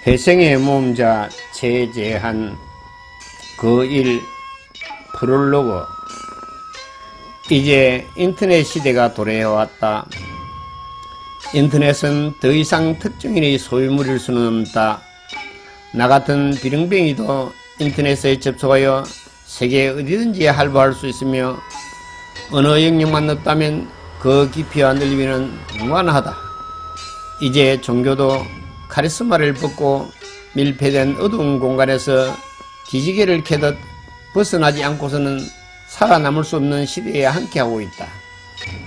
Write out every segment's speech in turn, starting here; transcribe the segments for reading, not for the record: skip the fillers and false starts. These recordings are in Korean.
회생의 모험자 최재한 그1 프롤로그. 이제 인터넷 시대가 도래해왔다. 인터넷은 더 이상 특정인의 소유물일 수는 없다. 나 같은 비릉뱅이도 인터넷에 접속하여 세계 어디든지 할부할 수 있으며 언어 영역만 없다면 그 깊이와 넓이는 무한하다. 이제 종교도 카리스마를 벗고 밀폐된 어두운 공간에서 기지개를 켜듯 벗어나지 않고서는 살아남을 수 없는 시대에 함께하고 있다.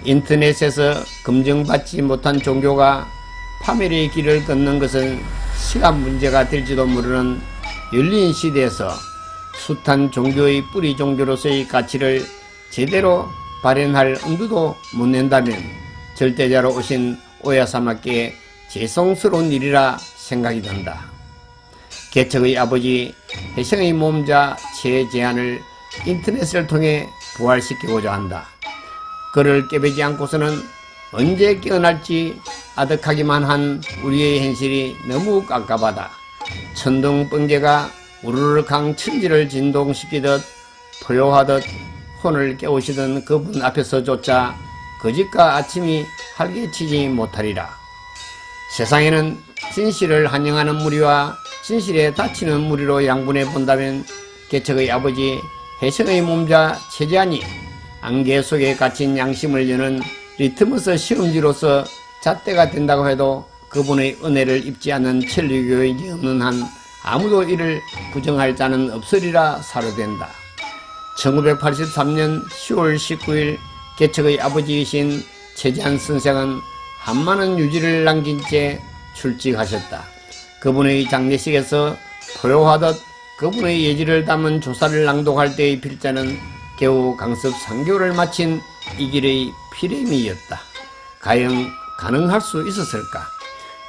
인터넷에서 검증받지 못한 종교가 파멸의 길을 걷는 것은 시간 문제가 될지도 모르는 열린 시대에서 숱한 종교의 뿌리 종교로서의 가치를 제대로 발현할 엄두도 못 낸다면 절대자로 오신 오야사마께 죄송스러운 일이라 생각이 든다. 개척의 아버지 해생의 모험자 최재한을 인터넷을 통해 부활시키고자 한다. 그를 깨배지 않고서는 언제 깨어날지 아득하기만 한 우리의 현실이 너무 깝깝하다. 천둥번개가 우르르 강 천지를 진동시키듯 포효하듯 혼을 깨우시던 그분 앞에서조차 거짓과 아침이 활개치지 못하리라. 세상에는 진실을 환영하는 무리와 진실에 다치는 무리로 양분해 본다면 개척의 아버지 해생의 모험자 최재한이 안개 속에 갇힌 양심을 여는 리트머스 시험지로서 잣대가 된다고 해도 그분의 은혜를 입지 않는 천리교인이 없는 한 아무도 이를 부정할 자는 없으리라 사료된다. 1983년 10월 19일 개척의 아버지이신 최재한 선생은 한많은 유지를 남긴 채 출직하셨다. 그분의 장례식에서 포효하듯 그분의 예지를 담은 조사를 낭독할 때의 필자는 겨우 강습 3개월을 마친 이 길의 피레미였다. 과연 가능할 수 있었을까?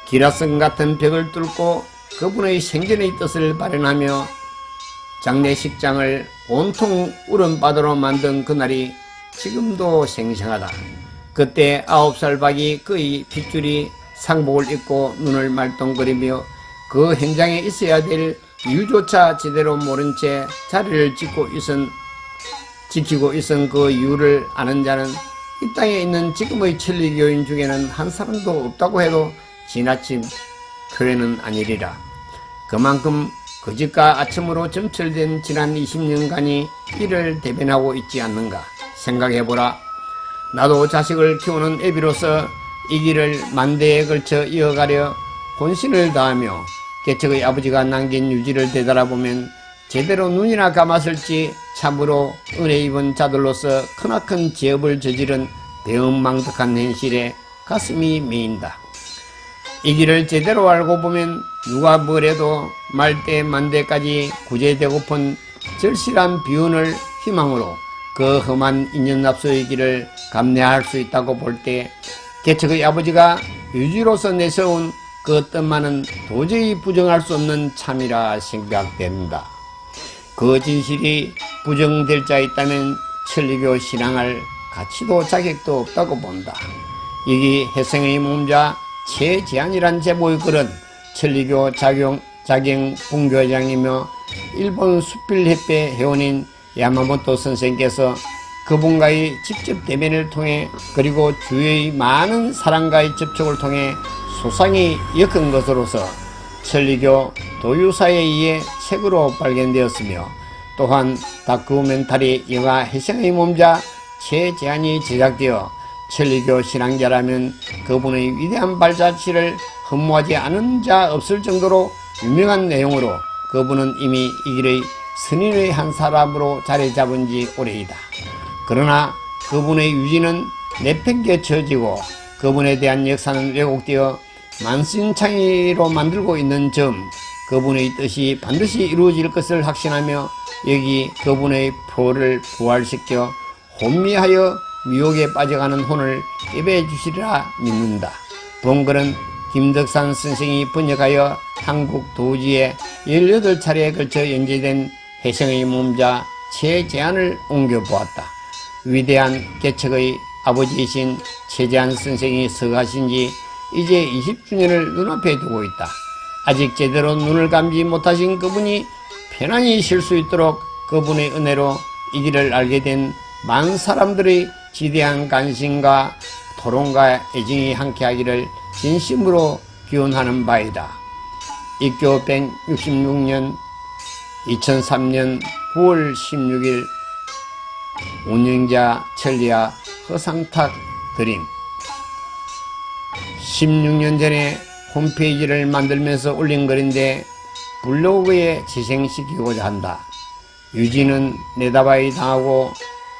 기라성 같은 벽을 뚫고 그분의 생전의 뜻을 발현하며 장례식장을 온통 울음바다로 만든 그날이 지금도 생생하다. 그때 9살 박이 그의 핏줄이 상복을 입고 눈을 말똥거리며 그 현장에 있어야 될 이유조차 제대로 모른 채 자리를 지키고 있은 그 이유를 아는 자는 이 땅에 있는 지금의 천리교인 중에는 한 사람도 없다고 해도 지나친 표현은 아니리라. 그만큼 거짓과 아첨으로 점철된 지난 20년간이 이를 대변하고 있지 않는가 생각해보라. 나도 자식을 키우는 애비로서 이 길을 만대에 걸쳐 이어가려 혼신을 다하며 개척의 아버지가 남긴 유지를 되돌아보면 제대로 눈이나 감았을지 참으로 은혜 입은 자들로서 크나큰 죄업을 저지른 배은망덕한 현실에 가슴이 메인다. 이 길을 제대로 알고 보면 누가 뭐래도 말대 만대까지 구제되고픈 절실한 비운을 희망으로 그 험한 인연납소의 길을 감내할 수 있다고 볼 때 개척의 아버지가 유지로서 내세운 그 뜻만은 도저히 부정할 수 없는 참이라 생각된다. 그 진실이 부정될 자 있다면 천리교 신앙할 가치도 자격도 없다고 본다. 이기 해생의 모험자 최재한이란 제목의 글은 천리교 자경 분교회장이며 일본 수필협회 회원인 야마모토 선생께서 그분과의 직접 대면을 통해 그리고 주위의 많은 사람과의 접촉을 통해 소상히 엮은 것으로서 천리교 도유사에 의해 책으로 발견되었으며 또한 다큐멘터리 영화 해생의 모험자 최재한이 제작되어 천리교 신앙자라면 그분의 위대한 발자취를 흠모하지 않은 자 없을 정도로 유명한 내용으로 그분은 이미 이 길의 선인의 한 사람으로 자리 잡은 지 오래이다. 그러나 그분의 유지는 내팽개쳐지고 그분에 대한 역사는 왜곡되어 만신창이로 만들고 있는 점, 그분의 뜻이 반드시 이루어질 것을 확신하며 여기 그분의 표를 부활시켜 혼미하여 미혹에 빠져가는 혼을 깨배 주시리라 믿는다. 본글은 김덕산 선생이 번역하여 한국 도지에 18차례에 걸쳐 연재된 해생의 모험자 최재한을 옮겨보았다. 위대한 개척의 아버지이신 최재한 선생이 서가신 지 이제 20주년을 눈앞에 두고 있다. 아직 제대로 눈을 감지 못하신 그분이 편안히 쉴 수 있도록 그분의 은혜로 이 길을 알게 된 많은 사람들의 지대한 관심과 토론과 애정이 함께하기를 진심으로 기원하는 바이다. 입교 166년 2003년 9월 16일 운영자 천리아 허상탁 드림. 16년 전에 홈페이지를 만들면서 올린 글인데 블로그에 재생시키고자 한다. 유지는 내다바이 당하고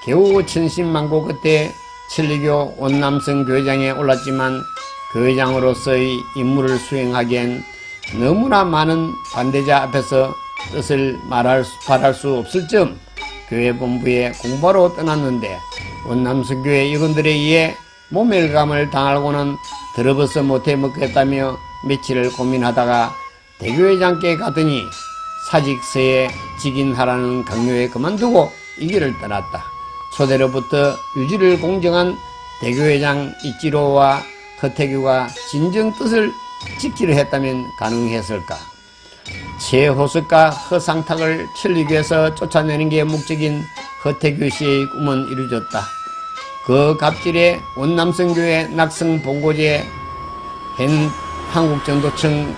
겨우 천신만고 끝에 천리교 원남성 교회장에 올랐지만 교회장으로서의 임무를 수행하기엔 너무나 많은 반대자 앞에서 뜻을 말할 수 없을 점 교회 본부에 공부하러 떠났는데 원남성교회 직원들에 의해 모멸감을 당하고는 들어버서 못해 먹겠다며 며칠을 고민하다가 대교회장께 가더니 사직서에 직인하라는 강요에 그만두고 이 길을 떠났다. 초대로부터 유지를 공정한 대교회장 이찌로와 허태규가 진정 뜻을 지키려 했다면 가능했을까? 최호석과 허상탁을 천리교에서 쫓아내는 게 목적인 허태규 씨의 꿈은 이루어졌다. 그 갑질에 원남성교회 낙성 본고지에 현 한국전도청에서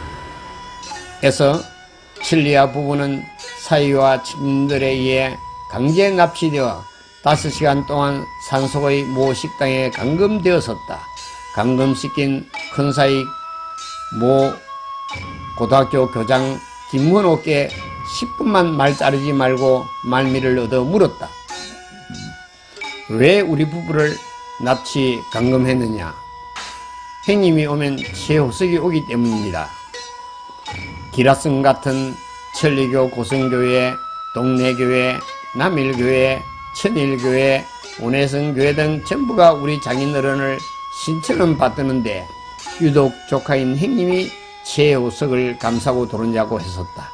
천리아 부부는 사위와 친구들에 의해 강제 납치되어 5시간 동안 산속의 모 식당에 감금되었었다. 감금시킨 큰사위 모 고등학교 교장 김문호께 10분만 말 자르지 말고 말미를 얻어 물었다. 왜 우리 부부를 납치 감금했느냐? 형님이 오면 최호석이 오기 때문입니다. 기라성 같은 천리교 고성교회, 동래교회, 남일교회, 천일교회, 온해성교회 등 전부가 우리 장인어른을 신처럼 받드는데 유독 조카인 형님이 최호석을 감싸고 도른다고 했었다.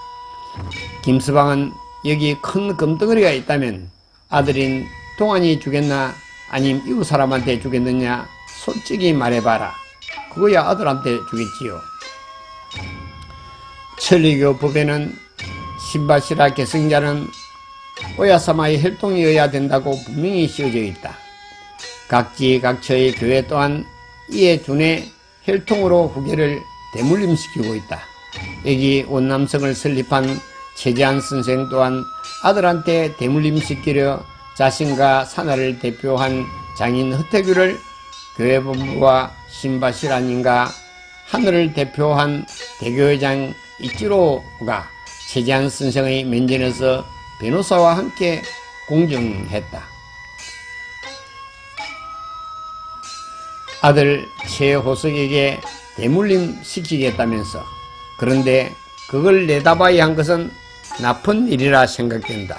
김서방은 여기 큰 금덩어리가 있다면 아들인 동안이 주겠나 아님 이웃 사람한테 주겠느냐 솔직히 말해봐라. 그거야 아들한테 주겠지요. 천리교 법에는 신바시라 계승자는 오야사마의 혈통이어야 된다고 분명히 씌워져 있다. 각지각처의 교회 또한 이에 준해 혈통으로 후계를 대물림시키고 있다. 여기 원남성을 설립한 최재한 선생 또한 아들한테 대물림시키려 자신과 산하를 대표한 장인 허태규를 교회 본부와 신바시라님과 하늘을 대표한 대교회장 이찌로가 최재한 선생의 면전에서 변호사와 함께 공정했다. 아들 최호석에게 대물림 시키겠다면서. 그런데 그걸 내다봐야 한 것은 나쁜 일이라 생각된다.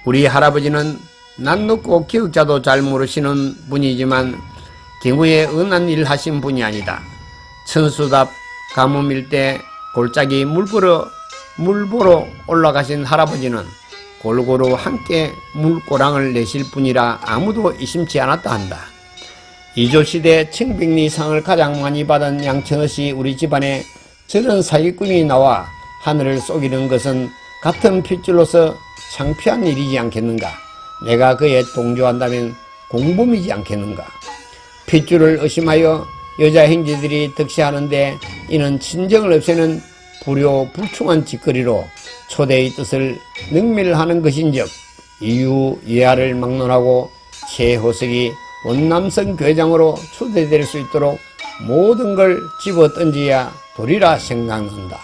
우리 할아버지는 난 놓고 기억자도 잘 모르시는 분이지만 경우에 은한 일 하신 분이 아니다. 천수답 가뭄일 때 골짜기 물 보러 올라가신 할아버지는 골고루 함께 물고랑을 내실 분이라 아무도 의심치 않았다 한다. 이조시대 청백리상을 가장 많이 받은 양천어씨 우리 집안에 저런 사기꾼이 나와 하늘을 속이는 것은 같은 핏줄로서 창피한 일이지 않겠는가? 내가 그에 동조한다면 공범이지 않겠는가? 핏줄을 의심하여 여자 행제들이 득세하는데 이는 친정을 없애는 불효불충한 짓거리로 초대의 뜻을 능멸하는 것인즉 이유 예하를 막론하고 최호석이 원남성 교회장으로 초대될 수 있도록 모든 걸 집어 던져야 도리라 생각난다.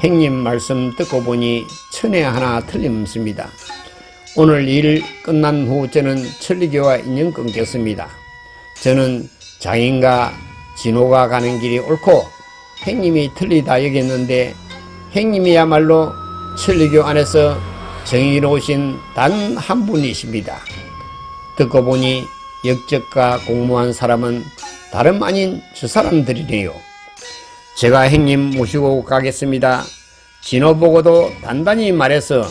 형님 말씀 듣고 보니 천에 하나 틀림없습니다. 오늘 일 끝난 후 저는 천리교와 인연 끊겼습니다. 저는 장인과 진호가 가는 길이 옳고 형님이 틀리다 여겼는데 형님이야말로 천리교 안에서 정의로우신 단 한 분이십니다. 듣고 보니 역적과 공모한 사람은 다름 아닌 저 사람들이네요. 제가 형님 모시고 가겠습니다. 진호 보고도 단단히 말해서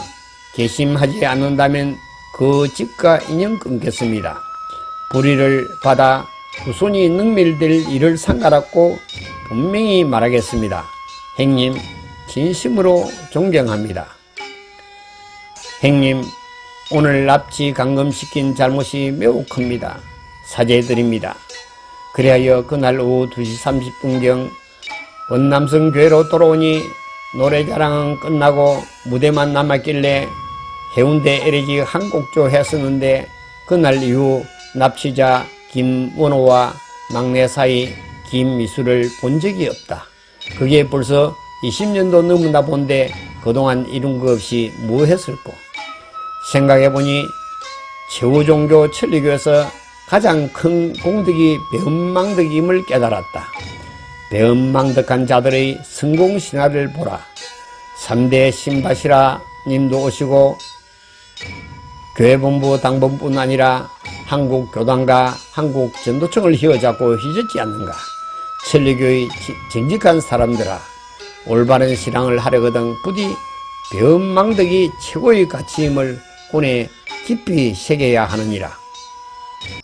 개심하지 않는다면 그 집과 인연 끊겠습니다. 불의를 받아 후손이 능멸될 일을 상가랐고 분명히 말하겠습니다. 형님, 진심으로 존경합니다. 형님, 오늘 납치 감금시킨 잘못이 매우 큽니다. 사죄드립니다. 그리하여 그날 오후 2시 30분경 원남성 교회로 돌아오니 노래자랑은 끝나고 무대만 남았길래 해운대 LG 한곡조 했었는데 그날 이후 납치자 김원호와 막내 사이 김미수를 본 적이 없다. 그게 벌써 20년도 넘나 본데 그동안 이룬 것 없이 뭐 했을꼬? 생각해보니 최후종교 천리교에서 가장 큰 공덕이 배은망덕임을 깨달았다. 배은망덕한 자들의 성공 신화를 보라. 3대 신바시라 님도 오시고 교회본부 당본뿐 아니라 한국교단과 한국전도청을 휘어잡고 휘젓지 않는가. 천리교의 정직한 사람들아, 올바른 신앙을 하려거든 부디 배은망덕이 최고의 가치임을 혼에 깊이 새겨야 하느니라.